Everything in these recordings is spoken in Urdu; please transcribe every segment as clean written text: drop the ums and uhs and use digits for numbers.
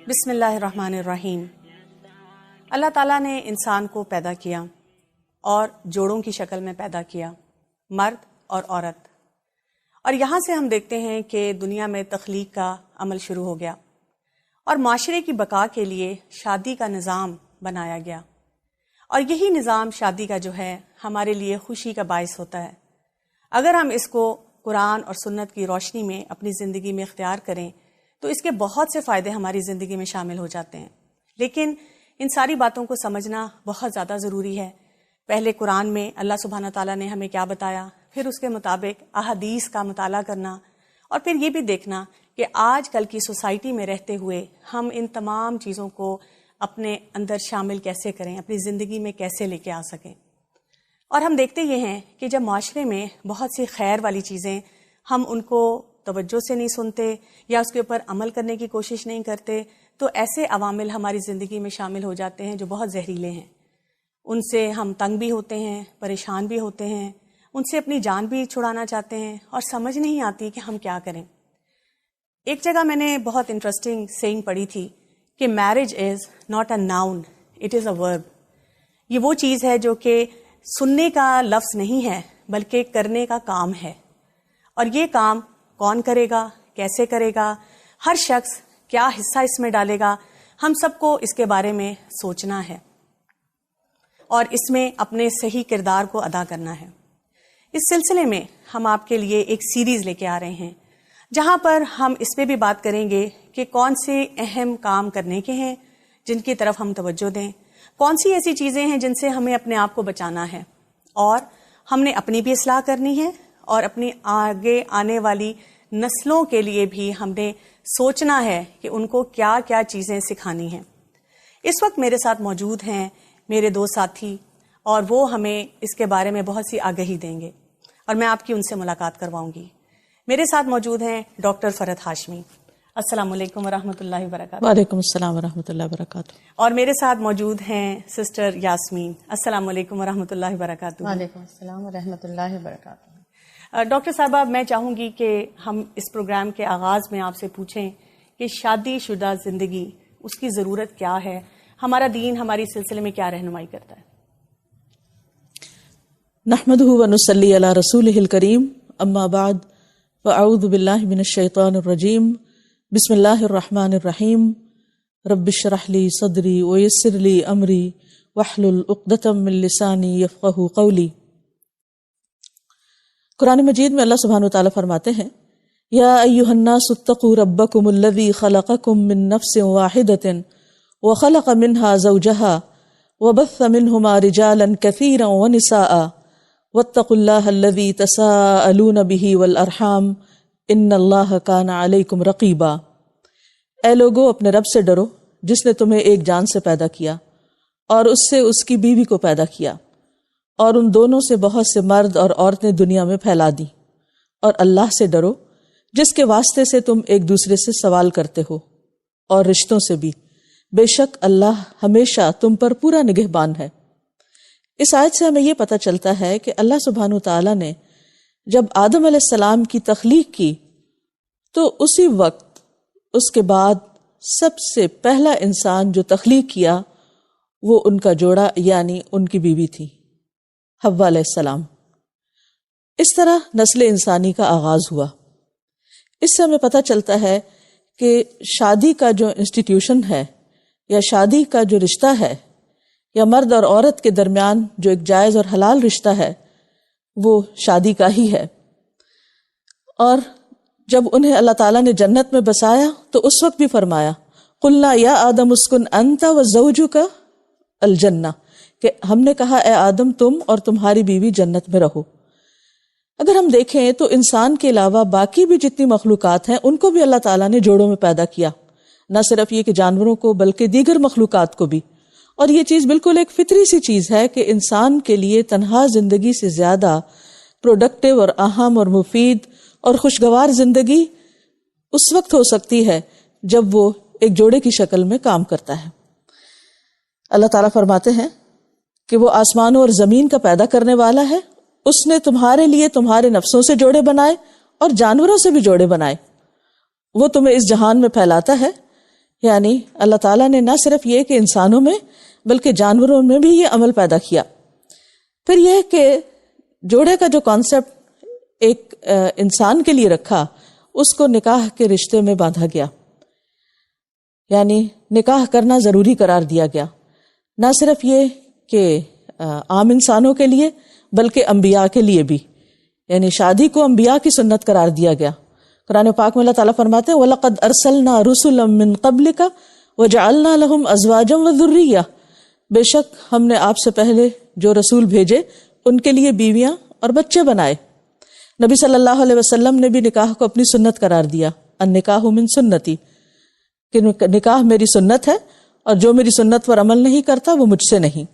بسم اللہ الرحمن الرحیم۔ اللہ تعالیٰ نے انسان کو پیدا کیا اور جوڑوں کی شکل میں پیدا کیا، مرد اور عورت، اور یہاں سے ہم دیکھتے ہیں کہ دنیا میں تخلیق کا عمل شروع ہو گیا اور معاشرے کی بقا کے لیے شادی کا نظام بنایا گیا، اور یہی نظام شادی کا جو ہے ہمارے لیے خوشی کا باعث ہوتا ہے۔ اگر ہم اس کو قرآن اور سنت کی روشنی میں اپنی زندگی میں اختیار کریں تو اس کے بہت سے فائدے ہماری زندگی میں شامل ہو جاتے ہیں، لیکن ان ساری باتوں کو سمجھنا بہت زیادہ ضروری ہے۔ پہلے قرآن میں اللہ سبحانہ تعالیٰ نے ہمیں کیا بتایا، پھر اس کے مطابق احادیث کا مطالعہ کرنا، اور پھر یہ بھی دیکھنا کہ آج کل کی سوسائٹی میں رہتے ہوئے ہم ان تمام چیزوں کو اپنے اندر شامل کیسے کریں، اپنی زندگی میں کیسے لے کے آ سکیں۔ اور ہم دیکھتے یہ ہیں کہ جب معاشرے میں بہت سی خیر والی چیزیں ہم ان کو توجہ سے نہیں سنتے یا اس کے اوپر عمل کرنے کی کوشش نہیں کرتے، تو ایسے عوامل ہماری زندگی میں شامل ہو جاتے ہیں جو بہت زہریلے ہیں۔ ان سے ہم تنگ بھی ہوتے ہیں، پریشان بھی ہوتے ہیں، ان سے اپنی جان بھی چھڑانا چاہتے ہیں، اور سمجھ نہیں آتی کہ ہم کیا کریں۔ ایک جگہ میں نے بہت انٹرسٹنگ سیئنگ پڑھی تھی کہ marriage is not a noun, it is a verb. یہ وہ چیز ہے جو کہ سننے کا لفظ نہیں ہے بلکہ کرنے کا کام ہے، اور یہ کام کون کرے گا، کیسے کرے گا، ہر شخص کیا حصہ اس میں ڈالے گا، ہم سب کو اس کے بارے میں سوچنا ہے اور اس میں اپنے صحیح کردار کو ادا کرنا ہے۔ اس سلسلے میں ہم آپ کے لیے ایک سیریز لے کے آ رہے ہیں جہاں پر ہم اس پہ بھی بات کریں گے کہ کون سے اہم کام کرنے کے ہیں جن کی طرف ہم توجہ دیں، کون سی ایسی چیزیں ہیں جن سے ہمیں اپنے آپ کو بچانا ہے، اور ہم نے اپنی بھی اصلاح کرنی ہے اور اپنی آگے آنے والی نسلوں کے لیے بھی ہم نے سوچنا ہے کہ ان کو کیا کیا چیزیں سکھانی ہیں۔ اس وقت میرے ساتھ موجود ہیں میرے دو ساتھی، اور وہ ہمیں اس کے بارے میں بہت سی آگہی دیں گے، اور میں آپ کی ان سے ملاقات کرواؤں گی۔ میرے ساتھ موجود ہیں ڈاکٹر فرحت ہاشمی۔ السلام علیکم ورحمۃ اللہ وبرکاتہ۔ وعلیکم السلام ورحمۃ اللہ وبرکاتہ۔ اور میرے ساتھ موجود ہیں سسٹر یاسمین۔ السلام علیکم ورحمۃ اللہ وبرکاتہ۔ وعلیکم السلام ورحمۃ اللہ وبرکاتہ۔ ڈاکٹر صاحبہ، میں چاہوں گی کہ ہم اس پروگرام کے آغاز میں آپ سے پوچھیں کہ شادی شدہ زندگی، اس کی ضرورت کیا ہے، ہمارا دین ہماری اس سلسلے میں کیا رہنمائی کرتا ہے؟ نحمدہ ونصلی علی رسولہ الکریم، اما بعد فاعوذ باللہ من الشیطان الرجیم، بسم اللہ الرحمن الرحیم، رب اشرح لی صدری ویسر لی امری واحلل عقدۃ من لسانی یفقہوا قولی۔ قرآن مجید میں اللہ سبحانہ وتعالیٰ فرماتے ہیں، یا ایہا الناس اتقوا ربکم الذی خلقکم من نفس واحدۃ وخلق منها زوجها وبث منہما رجالا کثیرا ونساء واتقوا اللہ الذی تساءلون بہ والارحام ان اللہ کان علیکم رقیبا۔ اے لوگو، اپنے رب سے ڈرو جس نے تمہیں ایک جان سے پیدا کیا اور اس سے اس کی بیوی کو پیدا کیا، اور ان دونوں سے بہت سے مرد اور عورتیں دنیا میں پھیلا دی، اور اللہ سے ڈرو جس کے واسطے سے تم ایک دوسرے سے سوال کرتے ہو، اور رشتوں سے بھی، بے شک اللہ ہمیشہ تم پر پورا نگہبان ہے۔ اس آیت سے ہمیں یہ پتہ چلتا ہے کہ اللہ سبحانہ تعالیٰ نے جب آدم علیہ السلام کی تخلیق کی تو اسی وقت اس کے بعد سب سے پہلا انسان جو تخلیق کیا وہ ان کا جوڑا یعنی ان کی بیوی تھی، حوا علیہ السلام۔ اس طرح نسل انسانی کا آغاز ہوا۔ اس سے ہمیں پتہ چلتا ہے کہ شادی کا جو انسٹیٹیوشن ہے یا شادی کا جو رشتہ ہے یا مرد اور عورت کے درمیان جو ایک جائز اور حلال رشتہ ہے وہ شادی کا ہی ہے۔ اور جب انہیں اللہ تعالیٰ نے جنت میں بسایا تو اس وقت بھی فرمایا، قلنا یا آدم اسکن انت وزوجک الجنہ، کہ ہم نے کہا اے آدم تم اور تمہاری بیوی جنت میں رہو۔ اگر ہم دیکھیں تو انسان کے علاوہ باقی بھی جتنی مخلوقات ہیں ان کو بھی اللہ تعالیٰ نے جوڑوں میں پیدا کیا، نہ صرف یہ کہ جانوروں کو بلکہ دیگر مخلوقات کو بھی۔ اور یہ چیز بالکل ایک فطری سی چیز ہے کہ انسان کے لیے تنہا زندگی سے زیادہ پروڈکٹیو اور اہم اور مفید اور خوشگوار زندگی اس وقت ہو سکتی ہے جب وہ ایک جوڑے کی شکل میں کام کرتا ہے۔ اللہ تعالیٰ فرماتے ہیں کہ وہ آسمانوں اور زمین کا پیدا کرنے والا ہے، اس نے تمہارے لیے تمہارے نفسوں سے جوڑے بنائے اور جانوروں سے بھی جوڑے بنائے، وہ تمہیں اس جہان میں پھیلاتا ہے، یعنی اللہ تعالیٰ نے نہ صرف یہ کہ انسانوں میں بلکہ جانوروں میں بھی یہ عمل پیدا کیا. پھر یہ کہ جوڑے کا جو کانسیپٹ ایک انسان کے لیے رکھا اس کو نکاح کے رشتے میں باندھا گیا، یعنی نکاح کرنا ضروری قرار دیا گیا. نہ صرف یہ کہ عام انسانوں کے لیے بلکہ انبیاء کے لیے بھی، یعنی شادی کو انبیاء کی سنت قرار دیا گیا. قرآن پاک میں اللہ تعالیٰ فرماتے ہیں وَلَقَدْ أَرْسَلْنَا رُسُلًا مِّن قَبْلِكَ وَجَعَلْنَا لَهُمْ أَزْوَاجًا وَذُرِّيَّةً، بے شک ہم نے آپ سے پہلے جو رسول بھیجے ان کے لیے بیویاں اور بچے بنائے. نبی صلی اللہ علیہ وسلم نے بھی نکاح کو اپنی سنت قرار دیا، النکاح من سنتی، کہ نکاح میری سنت ہے اور جو میری سنت پر عمل نہیں کرتا وہ مجھ سے نہیں.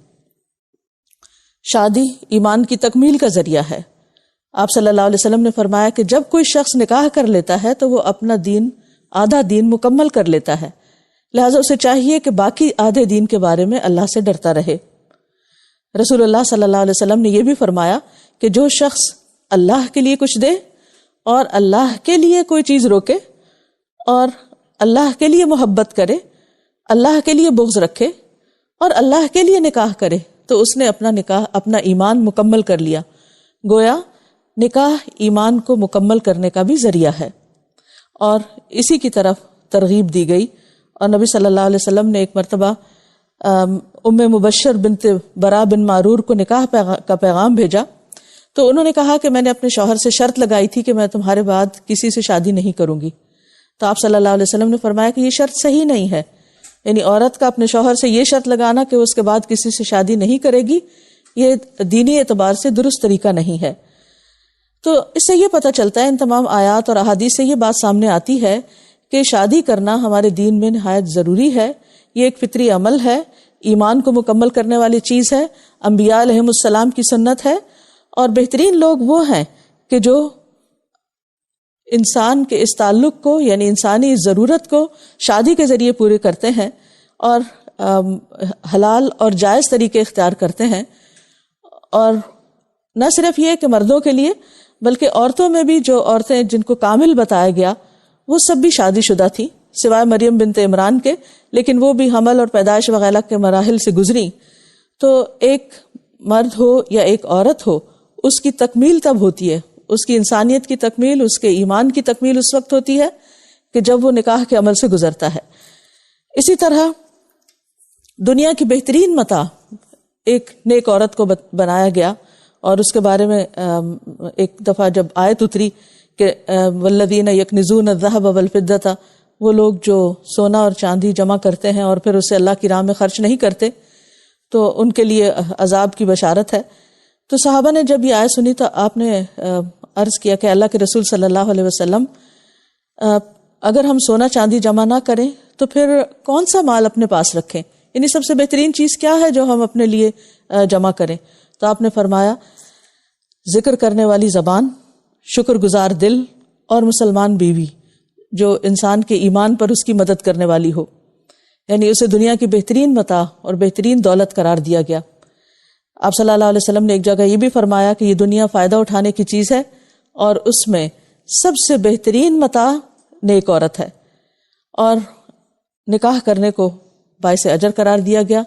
شادی ایمان کی تکمیل کا ذریعہ ہے. آپ صلی اللہ علیہ وسلم نے فرمایا کہ جب کوئی شخص نکاح کر لیتا ہے تو وہ اپنا دین، آدھا دین مکمل کر لیتا ہے، لہٰذا اسے چاہیے کہ باقی آدھے دین کے بارے میں اللہ سے ڈرتا رہے. رسول اللہ صلی اللہ علیہ وسلم نے یہ بھی فرمایا کہ جو شخص اللہ کے لیے کچھ دے اور اللہ کے لیے کوئی چیز روکے اور اللہ کے لیے محبت کرے، اللہ کے لیے بغض رکھے اور اللہ کے لیے نکاح کرے تو اس نے اپنا ایمان مکمل کر لیا. گویا نکاح ایمان کو مکمل کرنے کا بھی ذریعہ ہے اور اسی کی طرف ترغیب دی گئی. اور نبی صلی اللہ علیہ وسلم نے ایک مرتبہ ام مبشر بنت برا بن معرور کو نکاح کا پیغام بھیجا تو انہوں نے کہا کہ میں نے اپنے شوہر سے شرط لگائی تھی کہ میں تمہارے بعد کسی سے شادی نہیں کروں گی. تو آپ صلی اللہ علیہ وسلم نے فرمایا کہ یہ شرط صحیح نہیں ہے، یعنی عورت کا اپنے شوہر سے یہ شرط لگانا کہ اس کے بعد کسی سے شادی نہیں کرے گی، یہ دینی اعتبار سے درست طریقہ نہیں ہے. تو اس سے یہ پتہ چلتا ہے، ان تمام آیات اور احادیث سے یہ بات سامنے آتی ہے کہ شادی کرنا ہمارے دین میں نہایت ضروری ہے. یہ ایک فطری عمل ہے، ایمان کو مکمل کرنے والی چیز ہے، انبیاء علیہم السلام کی سنت ہے. اور بہترین لوگ وہ ہیں کہ جو انسان کے اس تعلق کو، یعنی انسانی ضرورت کو شادی کے ذریعے پورے کرتے ہیں اور حلال اور جائز طریقے اختیار کرتے ہیں. اور نہ صرف یہ کہ مردوں کے لیے بلکہ عورتوں میں بھی جو عورتیں جن کو کامل بتایا گیا وہ سب بھی شادی شدہ تھیں سوائے مریم بنت عمران کے، لیکن وہ بھی حمل اور پیدائش وغیرہ کے مراحل سے گزری. تو ایک مرد ہو یا ایک عورت ہو، اس کی تکمیل تب ہوتی ہے، اس کی انسانیت کی تکمیل، اس کے ایمان کی تکمیل اس وقت ہوتی ہے کہ جب وہ نکاح کے عمل سے گزرتا ہے. اسی طرح دنیا کی بہترین متاع ایک نیک عورت کو بنایا گیا. اور اس کے بارے میں ایک دفعہ جب آیت اتری کہ والذین یکنزون الذھب والفضة، وہ لوگ جو سونا اور چاندی جمع کرتے ہیں اور پھر اسے اللہ کی راہ میں خرچ نہیں کرتے تو ان کے لیے عذاب کی بشارت ہے. تو صحابہ نے جب یہ آیت سنی تو آپ نے عرض کیا کہ اللہ کے رسول صلی اللہ علیہ وسلم، اگر ہم سونا چاندی جمع نہ کریں تو پھر کون سا مال اپنے پاس رکھیں، یعنی سب سے بہترین چیز کیا ہے جو ہم اپنے لیے جمع کریں؟ تو آپ نے فرمایا ذکر کرنے والی زبان، شکر گزار دل اور مسلمان بیوی جو انسان کے ایمان پر اس کی مدد کرنے والی ہو، یعنی اسے دنیا کی بہترین متاع اور بہترین دولت قرار دیا گیا. آپ صلی اللہ علیہ وسلم نے ایک جگہ یہ بھی فرمایا کہ یہ دنیا فائدہ اٹھانے کی چیز ہے اور اس میں سب سے بہترین متاع نیک عورت ہے. اور نکاح کرنے کو باعث اجر قرار دیا گیا.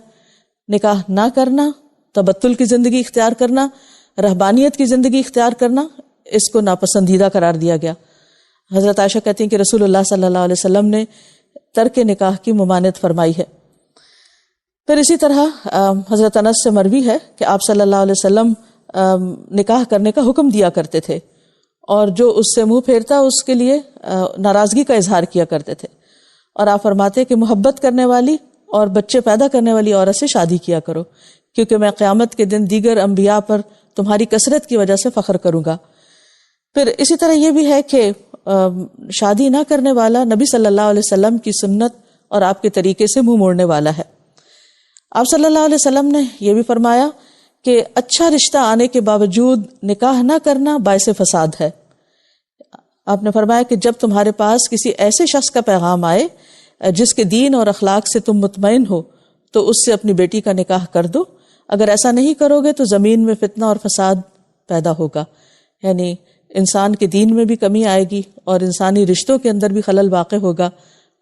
نکاح نہ کرنا، تبتل کی زندگی اختیار کرنا، رہبانیت کی زندگی اختیار کرنا، اس کو ناپسندیدہ قرار دیا گیا. حضرت عائشہ کہتی ہیں کہ رسول اللہ صلی اللہ علیہ وسلم نے ترک نکاح کی ممانعت فرمائی ہے. پھر اسی طرح حضرت انس سے مروی ہے کہ آپ صلی اللہ علیہ وسلم نکاح کرنے کا حکم دیا کرتے تھے اور جو اس سے منہ پھیرتا اس کے لیے ناراضگی کا اظہار کیا کرتے تھے. اور آپ فرماتے کہ محبت کرنے والی اور بچے پیدا کرنے والی عورت سے شادی کیا کرو، کیونکہ میں قیامت کے دن دیگر انبیاء پر تمہاری کثرت کی وجہ سے فخر کروں گا. پھر اسی طرح یہ بھی ہے کہ شادی نہ کرنے والا نبی صلی اللہ علیہ وسلم کی سنت اور آپ کے طریقے سے منہ موڑنے والا ہے. آپ صلی اللہ علیہ وسلم نے یہ بھی فرمایا کہ اچھا رشتہ آنے کے باوجود نکاح نہ کرنا باعث فساد ہے. آپ نے فرمایا کہ جب تمہارے پاس کسی ایسے شخص کا پیغام آئے جس کے دین اور اخلاق سے تم مطمئن ہو تو اس سے اپنی بیٹی کا نکاح کر دو، اگر ایسا نہیں کرو گے تو زمین میں فتنہ اور فساد پیدا ہوگا. یعنی انسان کے دین میں بھی کمی آئے گی اور انسانی رشتوں کے اندر بھی خلل واقع ہوگا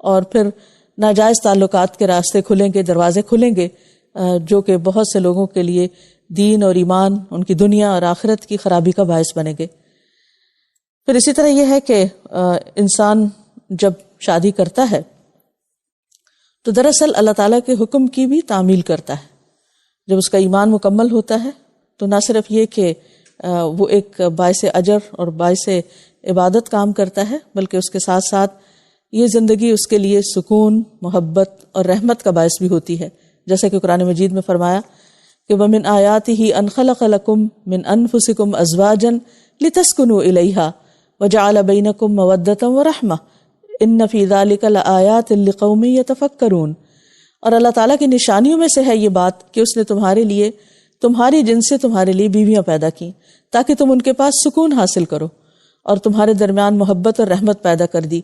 اور پھر ناجائز تعلقات کے راستے کھلیں گے، دروازے کھلیں گے، جو کہ بہت سے لوگوں کے لیے دین اور ایمان، ان کی دنیا اور آخرت کی خرابی کا باعث بنے گے۔ پھر اسی طرح یہ ہے کہ انسان جب شادی کرتا ہے تو دراصل اللہ تعالیٰ کے حکم کی بھی تعمیل کرتا ہے۔ جب اس کا ایمان مکمل ہوتا ہے تو نہ صرف یہ کہ وہ ایک باعث اجر اور باعث عبادت کام کرتا ہے، بلکہ اس کے ساتھ ساتھ یہ زندگی اس کے لیے سکون، محبت اور رحمت کا باعث بھی ہوتی ہے، جیسا کہ قرآن مجید میں فرمایا کہ وَمِنْ آيَاتِهِ أَنْ خَلَقَ لَكُم مِّنْ أَنفُسِكُمْ أَزْوَاجًا لِتَسْكُنُوا إِلَيْهَا وَجَعَلَ بَيْنَكُم مَّوَدَّةً وَرَحْمَةً إِنَّ فِي ذَلِكَ لَآيَاتٍ لِقَوْمٍ يَتَفَكَّرُونَ۔ اور اللہ تعالیٰ کی نشانیوں میں سے ہے یہ بات کہ اس نے تمہارے لیے تمہاری جنس سے تمہارے لیے بیویاں پیدا کی تاکہ تم ان کے پاس سکون حاصل کرو، اور تمہارے درمیان محبت اور رحمت پیدا کر دی۔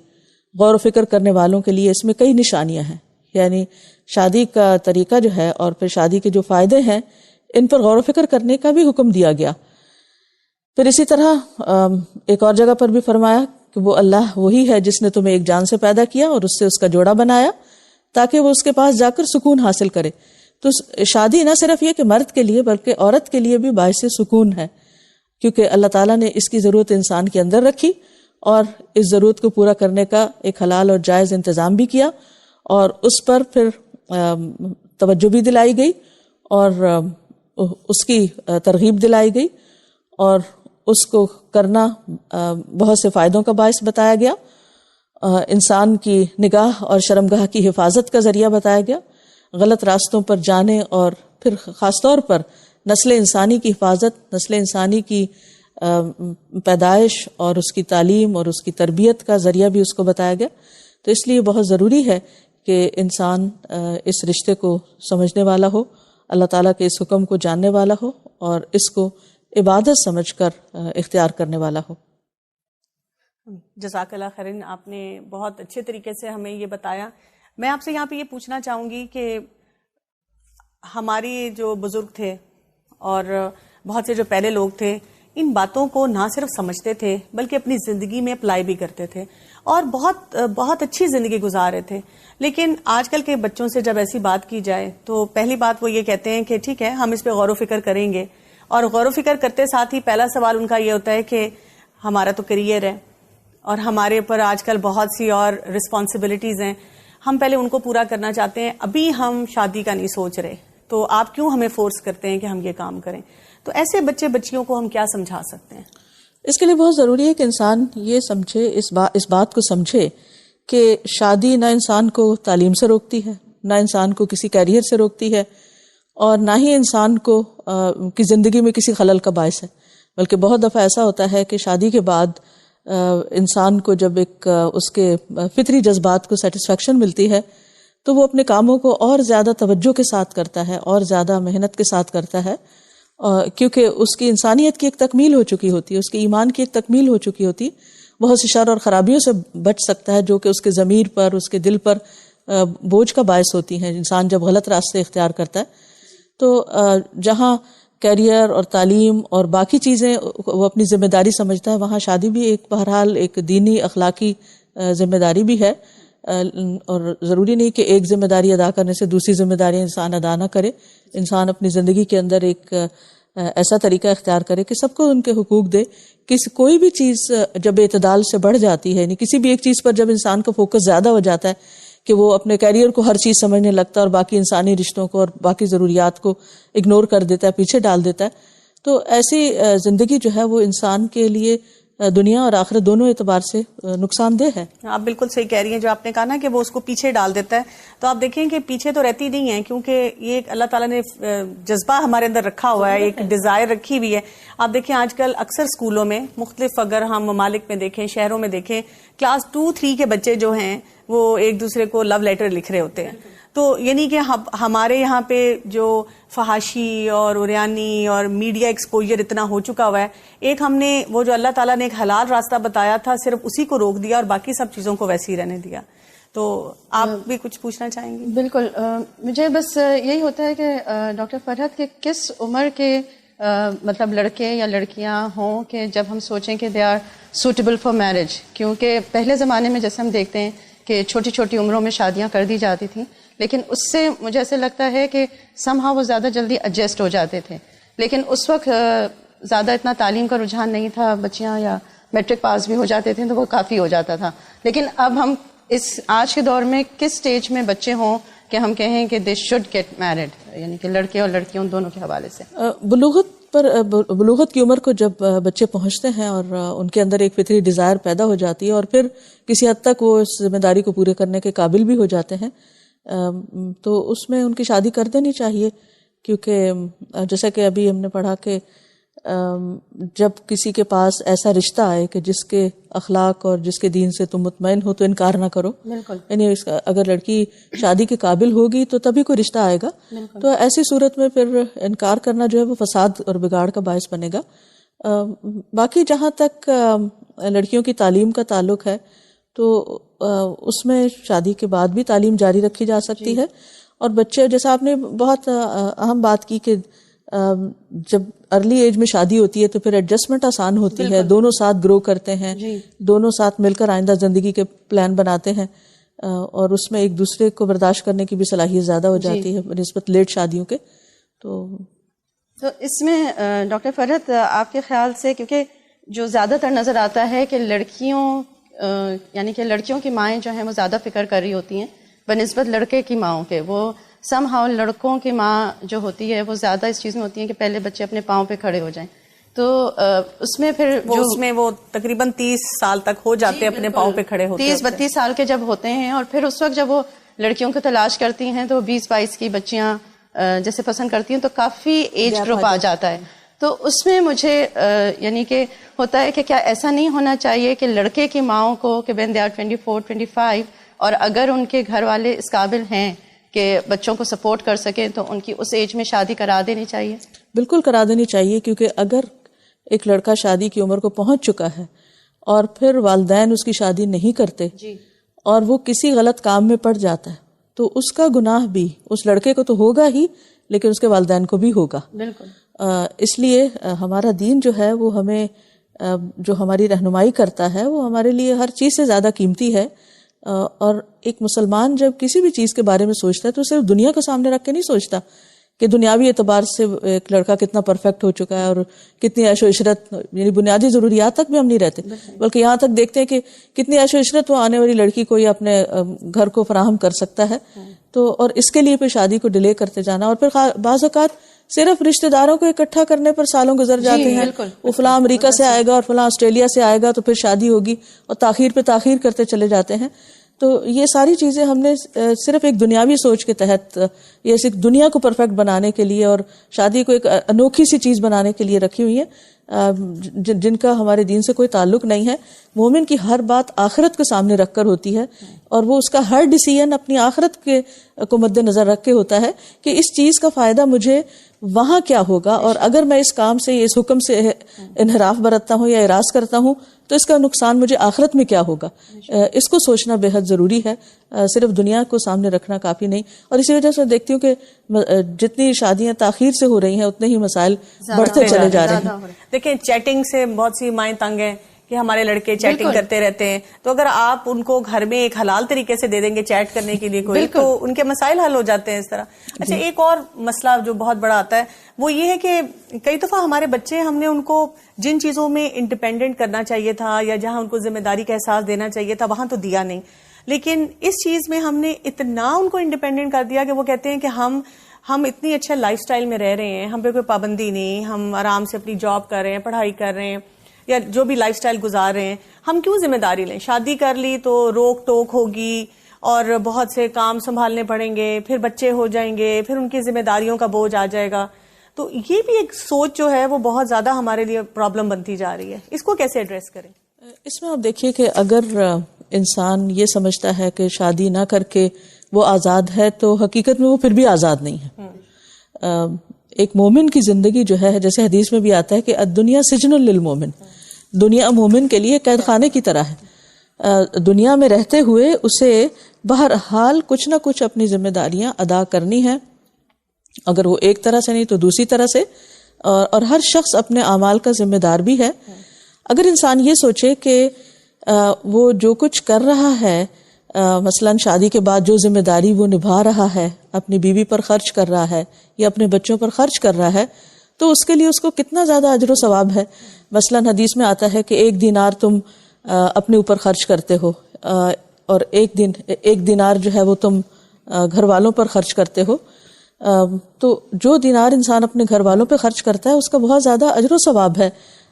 غور و فکر کرنے والوں کے لیے اس میں کئی نشانیاں ہیں، یعنی شادی کا طریقہ جو ہے اور پھر شادی کے جو فائدے ہیں ان پر غور و فکر کرنے کا بھی حکم دیا گیا۔ پھر اسی طرح ایک اور جگہ پر بھی فرمایا کہ وہ اللہ وہی ہے جس نے تمہیں ایک جان سے پیدا کیا اور اس سے اس کا جوڑا بنایا تاکہ وہ اس کے پاس جا کر سکون حاصل کرے۔ تو شادی نہ صرف یہ کہ مرد کے لیے بلکہ عورت کے لیے بھی باعث سکون ہے، کیونکہ اللہ تعالیٰ نے اس کی ضرورت انسان کے اندر رکھی اور اس ضرورت کو پورا کرنے کا ایک حلال اور جائز انتظام بھی کیا، اور اس پر پھر توجہ بھی دلائی گئی اور اس کی ترغیب دلائی گئی، اور اس کو کرنا بہت سے فائدوں کا باعث بتایا گیا، انسان کی نگاہ اور شرمگاہ کی حفاظت کا ذریعہ بتایا گیا، غلط راستوں پر جانے اور پھر خاص طور پر نسل انسانی کی حفاظت، نسل انسانی کی پیدائش اور اس کی تعلیم اور اس کی تربیت کا ذریعہ بھی اس کو بتایا گیا۔ تو اس لیے بہت ضروری ہے کہ انسان اس رشتے کو سمجھنے والا ہو، اللہ تعالیٰ کے اس حکم کو جاننے والا ہو اور اس کو عبادت سمجھ کر اختیار کرنے والا ہو۔ جزاک اللہ خیرن، آپ نے بہت اچھے طریقے سے ہمیں یہ بتایا۔ میں آپ سے یہاں پہ یہ پوچھنا چاہوں گی کہ ہماری جو بزرگ تھے اور بہت سے جو پہلے لوگ تھے ان باتوں کو نہ صرف سمجھتے تھے بلکہ اپنی زندگی میں اپلائی بھی کرتے تھے اور بہت اچھی زندگی گزارے تھے، لیکن آج کل کے بچوں سے جب ایسی بات کی جائے تو پہلی بات وہ یہ کہتے ہیں کہ ٹھیک ہے ہم اس پہ غور و فکر کریں گے، اور غور و فکر کرتے ساتھ ہی پہلا سوال ان کا یہ ہوتا ہے کہ ہمارا تو کیریئر ہے اور ہمارے اوپر آج کل بہت سی اور رسپانسبلٹیز ہیں، ہم پہلے ان کو پورا کرنا چاہتے ہیں، ابھی ہم شادی کا نہیں سوچ رہے، تو آپ کیوں ہمیں فورس کرتے ہیں کہ ہم یہ کام کریں؟ تو ایسے بچے بچیوں کو ہم کیا سمجھا سکتے ہیں؟ اس کے لیے بہت ضروری ہے کہ انسان یہ سمجھے، اس بات کو سمجھے کہ شادی نہ انسان کو تعلیم سے روکتی ہے، نہ انسان کو کسی کیریئر سے روکتی ہے، اور نہ ہی انسان کو کی زندگی میں کسی خلل کا باعث ہے، بلکہ بہت دفعہ ایسا ہوتا ہے کہ شادی کے بعد انسان کو جب ایک اس کے فطری جذبات کو سیٹسفیکشن ملتی ہے تو وہ اپنے کاموں کو اور زیادہ توجہ کے ساتھ کرتا ہے اور زیادہ محنت کے ساتھ کرتا ہے، کیونکہ اس کی انسانیت کی ایک تکمیل ہو چکی ہوتی ہے، اس کے ایمان کی ایک تکمیل ہو چکی ہوتی، بہت سی شر اور خرابیوں سے بچ سکتا ہے جو کہ اس کے ضمیر پر، اس کے دل پر بوجھ کا باعث ہوتی ہیں انسان جب غلط راستے اختیار کرتا ہے۔ تو جہاں کیریئر اور تعلیم اور باقی چیزیں وہ اپنی ذمہ داری سمجھتا ہے، وہاں شادی بھی ایک بہرحال ایک دینی اخلاقی ذمہ داری بھی ہے، اور ضروری نہیں کہ ایک ذمہ داری ادا کرنے سے دوسری ذمہ داری انسان ادا نہ کرے، انسان اپنی زندگی کے اندر ایک ایسا طریقہ اختیار کرے کہ سب کو ان کے حقوق دے۔ کوئی بھی چیز جب اعتدال سے بڑھ جاتی ہے، یعنی کسی بھی ایک چیز پر جب انسان کا فوکس زیادہ ہو جاتا ہے کہ وہ اپنے کیریئر کو ہر چیز سمجھنے لگتا ہے اور باقی انسانی رشتوں کو اور باقی ضروریات کو اگنور کر دیتا ہے، پیچھے ڈال دیتا ہے، تو ایسی زندگی جو ہے وہ انسان کے لیے دنیا اور آخرت دونوں اعتبار سے نقصان دہ ہے۔ آپ بالکل صحیح کہہ رہی ہیں، جو آپ نے کہا نا کہ وہ اس کو پیچھے ڈال دیتا ہے، تو آپ دیکھیں کہ پیچھے تو رہتی نہیں ہے، کیونکہ یہ ایک اللہ تعالیٰ نے جذبہ ہمارے اندر رکھا ہوا ہے، ایک ڈیزائر رکھی ہوئی ہے۔ آپ دیکھیں آج کل اکثر اسکولوں میں مختلف، اگر ہم ممالک میں دیکھیں، شہروں میں دیکھیں، کلاس 2-3 کے بچے جو ہیں وہ ایک دوسرے کو لو لیٹر لکھ رہے ہوتے ہیں۔ تو یعنی کہ ہمارے یہاں پہ جو فحاشی اور عریانی اور میڈیا ایکسپوجر اتنا ہو چکا ہوا ہے، ایک ہم نے وہ جو اللہ تعالیٰ نے ایک حلال راستہ بتایا تھا صرف اسی کو روک دیا اور باقی سب چیزوں کو ویسے ہی رہنے دیا۔ تو آپ بھی کچھ پوچھنا چاہیں گی؟ بالکل، مجھے بس یہی ہوتا ہے کہ ڈاکٹر فرحت کہ کس عمر کے مطلب لڑکے یا لڑکیاں ہوں کہ جب ہم سوچیں کہ they are suitable for marriage, کیونکہ پہلے زمانے میں جیسے ہم دیکھتے ہیں کہ چھوٹی چھوٹی عمروں میں شادیاں کر دی جاتی تھیں، لیکن اس سے مجھے ایسے لگتا ہے کہ somehow وہ زیادہ جلدی ایڈجسٹ ہو جاتے تھے. لیکن اس وقت زیادہ اتنا تعلیم کا رجحان نہیں تھا، بچیاں یا میٹرک پاس بھی ہو جاتے تھے تو وہ کافی ہو جاتا تھا. لیکن اب ہم اس آج کے دور میں کس سٹیج میں بچے ہوں کہ ہم کہیں کہ دے شوڈ گیٹ میرڈ، یعنی کہ لڑکے اور لڑکیوں دونوں کے حوالے سے؟ بلوغت کی عمر کو جب بچے پہنچتے ہیں اور ان کے اندر ایک فطری ڈیزائر پیدا ہو جاتی ہے اور پھر کسی حد تک وہ اس ذمہ داری کو پورے کرنے کے قابل بھی ہو جاتے ہیں، تو اس میں ان کی شادی کر دینی چاہیے. کیونکہ جیسا کہ ابھی ہم نے پڑھا کہ جب کسی کے پاس ایسا رشتہ آئے کہ جس کے اخلاق اور جس کے دین سے تم مطمئن ہو تو انکار نہ کرو. بالکل. یعنی اگر لڑکی شادی کے قابل ہوگی تو تبھی کوئی رشتہ آئے گا. تو ایسی صورت میں پھر انکار کرنا جو ہے وہ فساد اور بگاڑ کا باعث بنے گا. باقی جہاں تک لڑکیوں کی تعلیم کا تعلق ہے تو اس میں شادی کے بعد بھی تعلیم جاری رکھی جا سکتی ہے. اور بچے، جیسا آپ نے بہت اہم بات کی کہ جب ارلی ایج میں شادی ہوتی ہے تو پھر ایڈجسٹمنٹ آسان ہوتی ہے، دونوں ساتھ گرو کرتے ہیں، دونوں ساتھ مل کر آئندہ زندگی کے پلان بناتے ہیں، اور اس میں ایک دوسرے کو برداشت کرنے کی بھی صلاحیت زیادہ ہو جاتی ہے بنسبت لیٹ شادیوں کے. تو اس میں ڈاکٹر فرحت آپ کے خیال سے، کیونکہ جو زیادہ تر نظر آتا ہے کہ لڑکیوں یعنی کہ لڑکیوں کی مائیں جو ہیں وہ زیادہ فکر کر رہی ہوتی ہیں بنسبت لڑکے کی ماؤں کے، وہ سم ہاؤ لڑکوں کی ماں جو ہوتی ہے وہ زیادہ اس چیز میں ہوتی ہے کہ پہلے بچے اپنے پاؤں پہ کھڑے ہو جائیں. تو اس میں پھر وہ تقریباً 30 سال تک ہو جاتے ہیں اپنے پاؤں پہ کھڑے ہوتے ہیں، 30-32 سال کے جب ہوتے ہیں، اور پھر اس وقت جب وہ لڑکیوں کو تلاش کرتی ہیں تو 20-22 کی بچیاں جیسے پسند کرتی ہیں تو کافی ایج گروپ آ جاتا ہے. تو اس میں مجھے یعنی کہ ہوتا ہے کہ کیا ایسا نہیں ہونا چاہیے کہ لڑکے کی ماؤں کو کہ when they are 24-25 اور اگر ان کے گھر والے اس قابل ہیں کہ بچوں کو سپورٹ کر سکیں تو ان کی اس ایج میں شادی کرا دینی چاہیے؟ بالکل کرا دینی چاہیے، کیونکہ اگر ایک لڑکا شادی کی عمر کو پہنچ چکا ہے اور پھر والدین اس کی شادی نہیں کرتے اور وہ کسی غلط کام میں پڑ جاتا ہے تو اس کا گناہ بھی اس لڑکے کو تو ہوگا ہی، لیکن اس کے والدین کو بھی ہوگا. بالکل. اس لیے ہمارا دین جو ہے وہ ہمیں جو ہماری رہنمائی کرتا ہے وہ ہمارے لیے ہر چیز سے زیادہ قیمتی ہے. اور ایک مسلمان جب کسی بھی چیز کے بارے میں سوچتا ہے تو صرف دنیا کو سامنے رکھ کے نہیں سوچتا کہ دنیاوی اعتبار سے ایک لڑکا کتنا پرفیکٹ ہو چکا ہے اور کتنی عیش و عشرت، یعنی بنیادی ضروریات تک بھی ہم نہیں رہتے، بلکہ یہاں تک دیکھتے ہیں کہ کتنی عیش و عشرت وہ آنے والی لڑکی کو یا اپنے گھر کو فراہم کر سکتا ہے. تو اور اس کے لیے پھر شادی کو ڈیلے کرتے جانا، اور پھر بعض اوقات صرف رشتہ داروں کو اکٹھا کرنے پر سالوں گزر جاتے ہیں. وہ فلاں امریکہ سے آئے گا اور فلاں آسٹریلیا سے آئے گا تو پھر شادی ہوگی، اور تاخیر پہ تاخیر کرتے چلے جاتے ہیں. تو یہ ساری چیزیں ہم نے صرف ایک دنیاوی سوچ کے تحت، یہ صرف دنیا کو پرفیکٹ بنانے کے لیے اور شادی کو ایک انوکھی سی چیز بنانے کے لیے رکھی ہوئی ہیں، جن کا ہمارے دین سے کوئی تعلق نہیں ہے. مومن کی ہر بات آخرت کو سامنے رکھ کر ہوتی ہے، اور وہ اس کا ہر ڈیسیژن اپنی آخرت کے کو مد نظر رکھ کے ہوتا ہے کہ اس چیز کا فائدہ مجھے وہاں کیا ہوگا، اور اگر میں اس کام سے، اس حکم سے انحراف برتتا ہوں یا اعراض کرتا ہوں تو اس کا نقصان مجھے آخرت میں کیا ہوگا. اس کو سوچنا بے حد ضروری ہے، صرف دنیا کو سامنے رکھنا کافی نہیں. اور اسی وجہ سے دیکھتی ہوں کہ جتنی شادیاں تاخیر سے ہو رہی ہیں اتنے ہی مسائل بڑھتے چلے جا رہے ہیں. دیکھیں چیٹنگ سے بہت سی مائیں تنگ ہیں کہ ہمارے لڑکے چیٹنگ کرتے رہتے ہیں، تو اگر آپ ان کو گھر میں ایک حلال طریقے سے دے دیں گے چیٹ کرنے کے لیے کوئی، تو ان کے مسائل حل ہو جاتے ہیں اس طرح. اچھا، ایک اور مسئلہ جو بہت بڑا آتا ہے وہ یہ ہے کہ کئی دفعہ ہمارے بچے، ہم نے ان کو جن چیزوں میں انڈیپینڈنٹ کرنا چاہیے تھا یا جہاں ان کو ذمہ داری کا احساس دینا چاہیے تھا وہاں تو دیا نہیں، لیکن اس چیز میں ہم نے اتنا ان کو انڈیپینڈنٹ کر دیا کہ وہ کہتے ہیں کہ ہم اتنی اچھے لائف سٹائل میں رہ رہے ہیں، ہم پہ کوئی پابندی نہیں، ہم آرام سے اپنی جاب کر رہے ہیں، پڑھائی کر رہے ہیں یا جو بھی لائف سٹائل گزار رہے ہیں، ہم کیوں ذمہ داری لیں؟ شادی کر لی تو روک ٹوک ہوگی اور بہت سے کام سنبھالنے پڑیں گے، پھر بچے ہو جائیں گے، پھر ان کی ذمہ داریوں کا بوجھ آ جائے گا. تو یہ بھی ایک سوچ جو ہے وہ بہت زیادہ ہمارے لیے پرابلم بنتی جا رہی ہے. اس کو کیسے ایڈریس کریں؟ اس میں آپ دیکھیے کہ اگر انسان یہ سمجھتا ہے کہ شادی نہ کر کے وہ آزاد ہے تو حقیقت میں وہ پھر بھی آزاد نہیں ہے. ایک مومن کی زندگی جو ہے، جیسے حدیث میں بھی آتا ہے کہ الدنیا سجن للمومن، دنیا مومن کے لیے قید خانے کی طرح ہے. دنیا میں رہتے ہوئے اسے بہرحال کچھ نہ کچھ اپنی ذمہ داریاں ادا کرنی ہیں، اگر وہ ایک طرح سے نہیں تو دوسری طرح سے، اور ہر شخص اپنے اعمال کا ذمہ دار بھی ہے. اگر انسان یہ سوچے کہ وہ جو کچھ کر رہا ہے مثلاً شادی کے بعد جو ذمہ داری وہ نبھا رہا ہے، اپنی بیوی پر خرچ کر رہا ہے یا اپنے بچوں پر خرچ کر رہا ہے، تو اس کے لیے اس کو کتنا زیادہ اجر و ثواب ہے. مثلاً حدیث میں آتا ہے کہ 1 دینار تم اپنے اوپر خرچ کرتے ہو اور 1 دینار جو ہے وہ تم گھر والوں پر خرچ کرتے ہو، تو جو دینار انسان اپنے گھر والوں پہ خرچ کرتا ہے اس کا بہت زیادہ اجر و ثواب ہے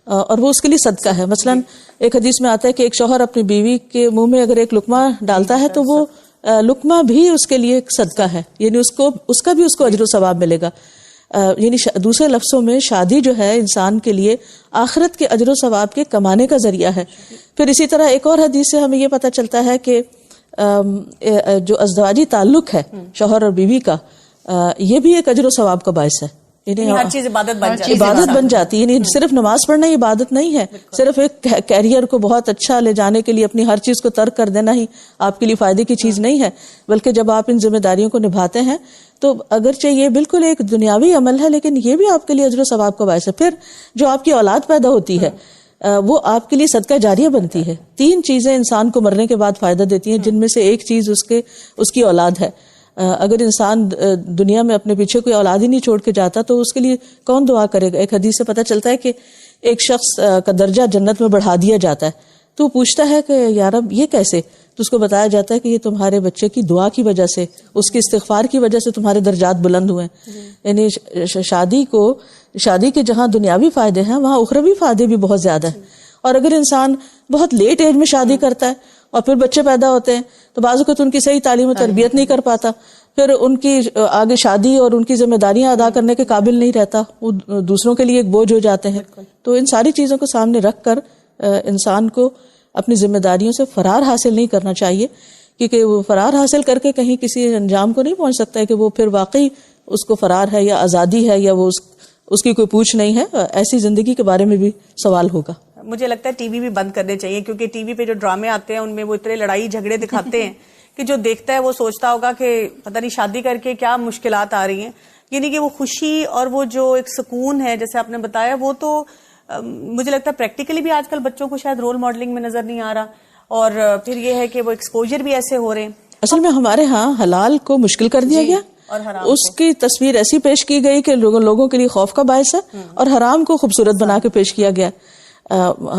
اور وہ اس کے لیے صدقہ ہے. مثلاً ایک حدیث میں آتا ہے کہ ایک شوہر اپنی بیوی کے منہ میں اگر ایک لقمہ ڈالتا ہے تو وہ لقمہ بھی اس کے لیے ایک صدقہ ہے، یعنی اس کا بھی اس کو اجر و ثواب ملے گا. یعنی دوسرے لفظوں میں شادی جو ہے انسان کے لیے آخرت کے اجر و ثواب کے کمانے کا ذریعہ ہے. پھر اسی طرح ایک اور حدیث سے ہمیں یہ پتہ چلتا ہے کہ جو ازدواجی تعلق ہے شوہر اور بیوی کا، یہ بھی ایک اجر و ثواب کا باعث ہے. یعنی ہر چیز عبادت بن جاتی ہے. یعنی صرف نماز پڑھنا ہی عبادت نہیں ہے، صرف ایک کیریئر کو بہت اچھا لے جانے کے لیے اپنی ہر چیز کو ترک کر دینا ہی آپ کے لیے فائدے کی چیز نہیں ہے، بلکہ جب آپ ان ذمہ داریوں کو نبھاتے ہیں تو اگرچہ یہ بالکل ایک دنیاوی عمل ہے لیکن یہ بھی آپ کے لیے اجر و ثواب کا باعث ہے. پھر جو آپ کی اولاد پیدا ہوتی ہے وہ آپ کے لیے صدقہ جاریہ بنتی ہے. 3 چیزیں انسان کو مرنے کے بعد فائدہ دیتی ہیں، جن میں سے ایک چیز اس کی اولاد ہے. اگر انسان دنیا میں اپنے پیچھے کوئی اولاد ہی نہیں چھوڑ کے جاتا تو اس کے لیے کون دعا کرے گا؟ ایک حدیث سے پتہ چلتا ہے کہ ایک شخص کا درجہ جنت میں بڑھا دیا جاتا ہے، تو وہ پوچھتا ہے کہ یا رب یہ کیسے؟ تو اس کو بتایا جاتا ہے کہ یہ تمہارے بچے کی دعا کی وجہ سے، اس کی استغفار کی وجہ سے تمہارے درجات بلند ہوئے ہیں. یعنی شادی کے جہاں دنیاوی فائدے ہیں وہاں اخروی فائدے بھی بہت زیادہ ہیں. اور اگر انسان بہت لیٹ ایج میں شادی کرتا ہے اور پھر بچے پیدا ہوتے ہیں تو بعض اوقات ان کی صحیح تعلیم و تربیت نہیں کر پاتا، پھر ان کی آگے شادی اور ان کی ذمہ داریاں ادا کرنے کے قابل نہیں رہتا، وہ دوسروں کے لیے ایک بوجھ ہو جاتے ہیں. تو ان ساری چیزوں کو سامنے رکھ کر انسان کو اپنی ذمہ داریوں سے فرار حاصل نہیں کرنا چاہیے، کیونکہ وہ فرار حاصل کر کے کہیں کسی انجام کو نہیں پہنچ سکتا ہے کہ وہ پھر واقعی اس کو فرار ہے یا آزادی ہے یا وہ اس کی کوئی پوچھ نہیں ہے. ایسی زندگی کے بارے میں بھی سوال ہوگا. مجھے لگتا ہے ٹی وی بھی بند کرنے چاہیے، کیونکہ ٹی وی پہ جو ڈرامے آتے ہیں ان میں وہ اتنے لڑائی جھگڑے دکھاتے ہیں کہ جو دیکھتا ہے وہ سوچتا ہوگا کہ پتہ نہیں شادی کر کے کیا مشکلات آ رہی ہیں. یعنی کہ وہ خوشی اور وہ جو ایک سکون ہے جیسے آپ نے بتایا، وہ تو مجھے لگتا ہے پریکٹیکلی بھی آج کل بچوں کو شاید رول ماڈلنگ میں نظر نہیں آ رہا. اور پھر یہ ہے کہ وہ ایکسپوجر بھی ایسے ہو رہے ہیں. اصل میں ہمارے ہاں حلال کو مشکل کر دیا گیا اور حرام اس کی تصویر ایسی پیش کی گئی کہ لوگوں کے لیے خوف کا باعث ہے، اور حرام کو خوبصورت بنا کے پیش کیا گیا.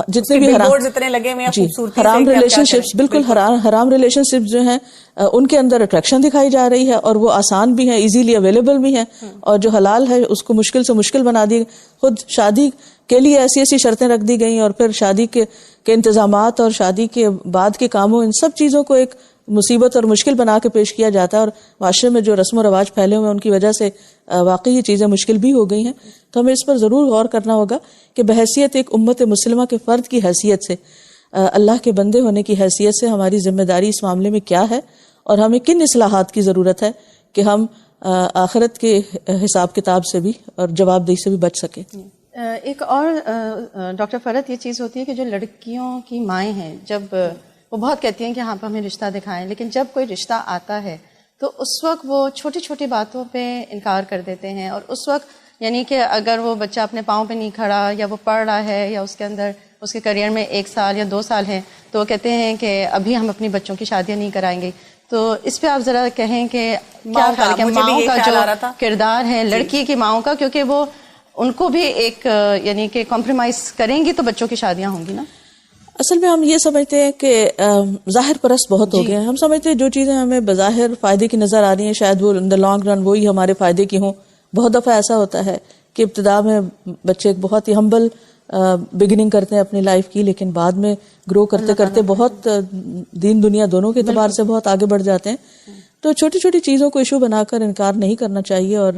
جتنے بھی حرام ریلیشن شپس، بالکل حرام ریلیشن شپس جو ہیں ان کے اندر اٹریکشن دکھائی جا رہی ہے اور وہ آسان بھی ہیں، ایزیلی اویلیبل بھی ہیں، اور جو حلال ہے اس کو مشکل سے مشکل بنا دی. خود شادی کے لیے ایسی شرطیں رکھ دی گئیں اور پھر شادی کے انتظامات اور شادی کے بعد کے کاموں، ان سب چیزوں کو ایک مصیبت اور مشکل بنا کے پیش کیا جاتا ہے. اور معاشرے میں جو رسم و رواج پھیلے ہوئے ہیں ان کی وجہ سے واقعی یہ چیزیں مشکل بھی ہو گئی ہیں. تو ہمیں اس پر ضرور غور کرنا ہوگا کہ بحیثیت ایک امت مسلمہ کے فرد کی حیثیت سے، اللہ کے بندے ہونے کی حیثیت سے ہماری ذمہ داری اس معاملے میں کیا ہے اور ہمیں کن اصلاحات کی ضرورت ہے کہ ہم آخرت کے حساب کتاب سے بھی اور جواب دہی سے بھی بچ سکیں. ایک اور ڈاکٹر فرحت یہ چیز ہوتی ہے کہ جو لڑکیوں کی مائیں ہیں، جب وہ بہت کہتی ہیں کہ ہاں ہمیں رشتہ دکھائیں، لیکن جب کوئی رشتہ آتا ہے تو اس وقت وہ چھوٹی چھوٹی باتوں پہ انکار کر دیتے ہیں. اور اس وقت یعنی کہ اگر وہ بچہ اپنے پاؤں پہ نہیں کھڑا یا وہ پڑھ رہا ہے یا اس کے اندر اس کے کریئر میں 1 سال یا 2 سال ہیں تو وہ کہتے ہیں کہ ابھی ہم اپنی بچوں کی شادیاں نہیں کرائیں گے. تو اس پہ آپ ذرا کہیں کہ کیا خیال ہے کہ ماؤں کا جو کردار ہے لڑکی کی ماؤں کا، کیونکہ وہ ان کو بھی ایک یعنی کہ کمپرومائز کریں گی تو بچوں کی شادیاں ہوں گی نا. اصل میں ہم یہ سمجھتے ہیں کہ ظاہر پرست بہت ہو گئے ہیں. ہم سمجھتے ہیں جو چیزیں ہمیں بظاہر فائدے کی نظر آ رہی ہیں شاید وہ ان دا لانگ رن وہی ہمارے فائدے کی ہوں. بہت دفعہ ایسا ہوتا ہے کہ ابتدا میں بچے ایک بہت ہی ہمبل بگننگ کرتے ہیں اپنی لائف کی، لیکن بعد میں گرو کرتے کرتے بہت دین دنیا دونوں کے اعتبار سے بہت آگے بڑھ جاتے ہیں. تو چھوٹی چھوٹی چیزوں کو ایشو بنا کر انکار نہیں کرنا چاہیے، اور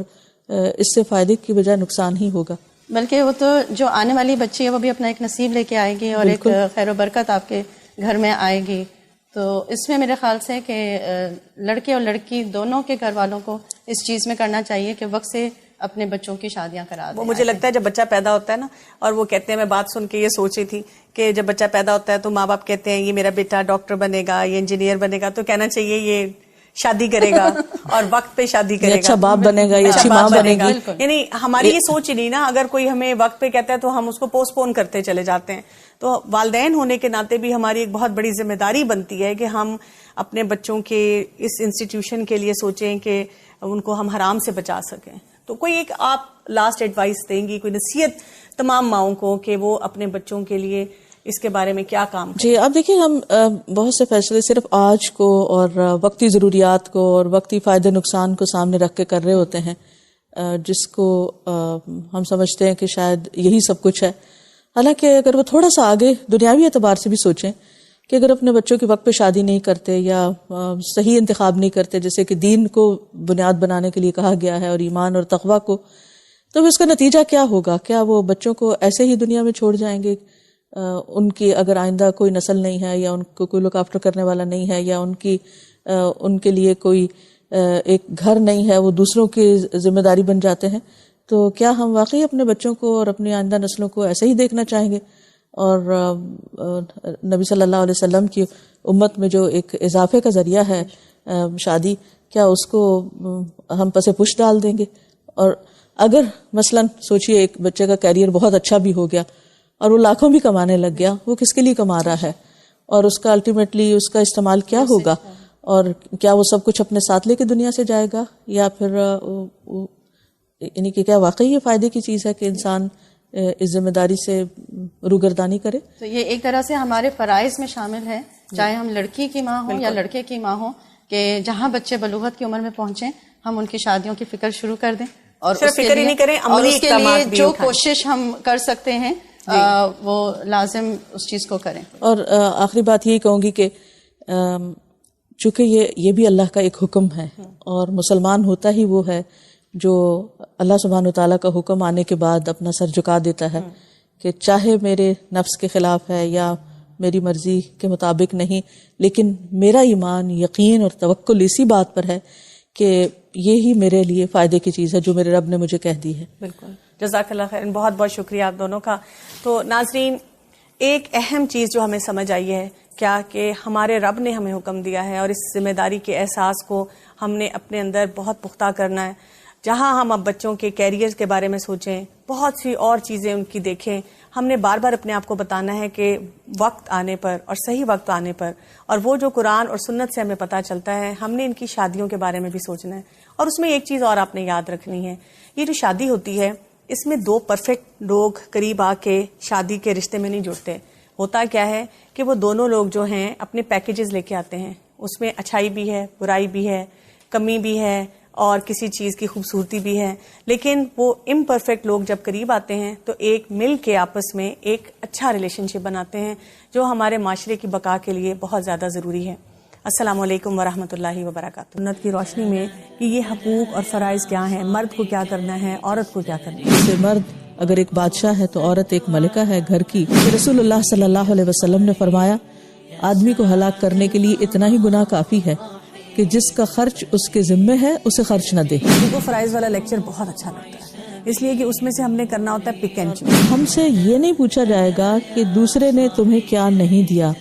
اس سے فائدے کی بجائے نقصان ہی ہوگا. بلکہ وہ تو جو آنے والی بچی ہے وہ بھی اپنا ایک نصیب لے کے آئے گی اور ایک خیر و برکت آپ کے گھر میں آئے گی. تو اس میں میرے خیال سے کہ لڑکے اور لڑکی دونوں کے گھر والوں کو اس چیز میں کرنا چاہیے کہ وقت سے اپنے بچوں کی شادیاں کرا دیں. وہ مجھے لگتا ہے جب بچہ پیدا ہوتا ہے نا، اور وہ کہتے ہیں، میں بات سن کے یہ سوچ رہی تھی کہ جب بچہ پیدا ہوتا ہے تو ماں باپ کہتے ہیں یہ میرا بیٹا ڈاکٹر بنے گا، یہ انجینئر بنے گا، تو کہنا چاہیے یہ شادی کرے گا اور وقت پہ شادی کرے گا, اچھا باپ بنے گا, یہ اچھی ماں بنے گی. یعنی ہماری یہ سوچ ہی نہیں نا. اگر کوئی ہمیں وقت پہ کہتا ہے تو ہم اس کو پوسٹ پون کرتے چلے جاتے ہیں. تو والدین ہونے کے ناطے بھی ہماری ایک بہت بڑی ذمہ داری بنتی ہے کہ ہم اپنے بچوں کے اس انسٹیٹیوشن کے لیے سوچیں کہ ان کو ہم حرام سے بچا سکیں. تو کوئی ایک آپ لاسٹ ایڈوائس دیں گی, کوئی نصیحت تمام ماؤں کو کہ وہ اپنے بچوں کے لیے اس کے بارے میں کیا کام کریں؟ جی اب دیکھیں, ہم بہت سے فیصلے صرف آج کو اور وقتی ضروریات کو اور وقتی فائدے نقصان کو سامنے رکھ کے کر رہے ہوتے ہیں, جس کو ہم سمجھتے ہیں کہ شاید یہی سب کچھ ہے. حالانکہ اگر وہ تھوڑا سا آگے دنیاوی اعتبار سے بھی سوچیں کہ اگر اپنے بچوں کے وقت پہ شادی نہیں کرتے یا صحیح انتخاب نہیں کرتے, جیسے کہ دین کو بنیاد بنانے کے لیے کہا گیا ہے اور ایمان اور تقوی کو, تو اس کا نتیجہ کیا ہوگا؟ کیا وہ بچوں کو ایسے ہی دنیا میں چھوڑ جائیں گے؟ ان کی اگر آئندہ کوئی نسل نہیں ہے یا ان کو کوئی لک آفٹر کرنے والا نہیں ہے یا ان کے لیے کوئی ایک گھر نہیں ہے, وہ دوسروں کی ذمہ داری بن جاتے ہیں, تو کیا ہم واقعی اپنے بچوں کو اور اپنی آئندہ نسلوں کو ایسے ہی دیکھنا چاہیں گے؟ اور نبی صلی اللہ علیہ وسلم کی امت میں جو ایک اضافے کا ذریعہ ہے شادی, کیا اس کو ہم پس پش ڈال دیں گے؟ اور اگر مثلا سوچئے ایک بچے کا کیریئر بہت اچھا بھی ہو گیا اور وہ لاکھوں بھی کمانے لگ گیا, وہ کس کے لیے کما رہا ہے اور اس کا الٹیمیٹلی اس کا استعمال کیا ہوگا؟ اور کیا وہ سب کچھ اپنے ساتھ لے کے دنیا سے جائے گا, یا پھر یعنی کہ کیا واقعی یہ فائدے کی چیز ہے کہ انسان اس ذمہ داری سے روگردانی کرے؟ تو یہ ایک طرح سے ہمارے فرائض میں شامل ہے, چاہے ہم لڑکی کی ماں ہوں یا لڑکے کی ماں ہوں, کہ جہاں بچے بلوغت کی عمر میں پہنچیں ہم ان کی شادیوں کی فکر شروع کر دیں, اور اس کے لیے جو کوشش ہم کر سکتے ہیں وہ لازم اس چیز کو کریں. اور آخری بات یہی کہوں گی کہ چونکہ یہ بھی اللہ کا ایک حکم ہے, اور مسلمان ہوتا ہی وہ ہے جو اللہ سبحانہ وتعالیٰ کا حکم آنے کے بعد اپنا سر جھکا دیتا ہے کہ چاہے میرے نفس کے خلاف ہے یا میری مرضی کے مطابق نہیں, لیکن میرا ایمان, یقین اور توکل اسی بات پر ہے کہ یہی میرے لیے فائدے کی چیز ہے جو میرے رب نے مجھے کہہ دی ہے. بالکل, جزاک اللہ خیر, بہت بہت شکریہ آپ دونوں کا. تو ناظرین, ایک اہم چیز جو ہمیں سمجھ آئی ہے کیا کہ ہمارے رب نے ہمیں حکم دیا ہے, اور اس ذمہ داری کے احساس کو ہم نے اپنے اندر بہت پختہ کرنا ہے. جہاں ہم اب بچوں کے کیریئر کے بارے میں سوچیں, بہت سی اور چیزیں ان کی دیکھیں, ہم نے بار بار اپنے آپ کو بتانا ہے کہ وقت آنے پر اور صحیح وقت آنے پر, اور وہ جو قرآن اور سنت سے ہمیں پتہ چلتا ہے, ہم نے ان کی شادیوں کے بارے میں بھی سوچنا ہے. اور اس میں ایک چیز اور آپ نے یاد رکھنی ہے, یہ جو شادی ہوتی ہے اس میں دو پرفیکٹ لوگ قریب آ کے شادی کے رشتے میں نہیں جڑتے. ہوتا کیا ہے کہ وہ دونوں لوگ جو ہیں اپنے پیکیجز لے کے آتے ہیں, اس میں اچھائی بھی ہے, برائی بھی ہے, کمی بھی ہے, اور کسی چیز کی خوبصورتی بھی ہے. لیکن وہ امپرفیکٹ لوگ جب قریب آتے ہیں تو ایک مل کے آپس میں ایک اچھا ریلیشن شپ بناتے ہیں, جو ہمارے معاشرے کی بقا کے لیے بہت زیادہ ضروری ہے. السلام علیکم ورحمۃ اللہ وبرکاتہ. سنت کی روشنی میں کہ یہ حقوق اور فرائض کیا ہیں, مرد کو کیا کرنا ہے, عورت کو کیا کرنا ہے. جیسے مرد اگر ایک بادشاہ ہے تو عورت ایک ملکہ ہے گھر کی. رسول اللہ صلی اللہ علیہ وسلم نے فرمایا, آدمی کو ہلاک کرنے کے لیے اتنا ہی گناہ کافی ہے کہ جس کا خرچ اس کے ذمے ہے اسے خرچ نہ دے. مجھے کو فرائض والا لیکچر بہت اچھا لگتا ہے, اس لیے کہ اس میں سے ہم نے کرنا ہوتا ہے پک اینڈ چوز. ہم سے یہ نہیں پوچھا جائے گا کہ دوسرے نے تمہیں کیا نہیں دیا,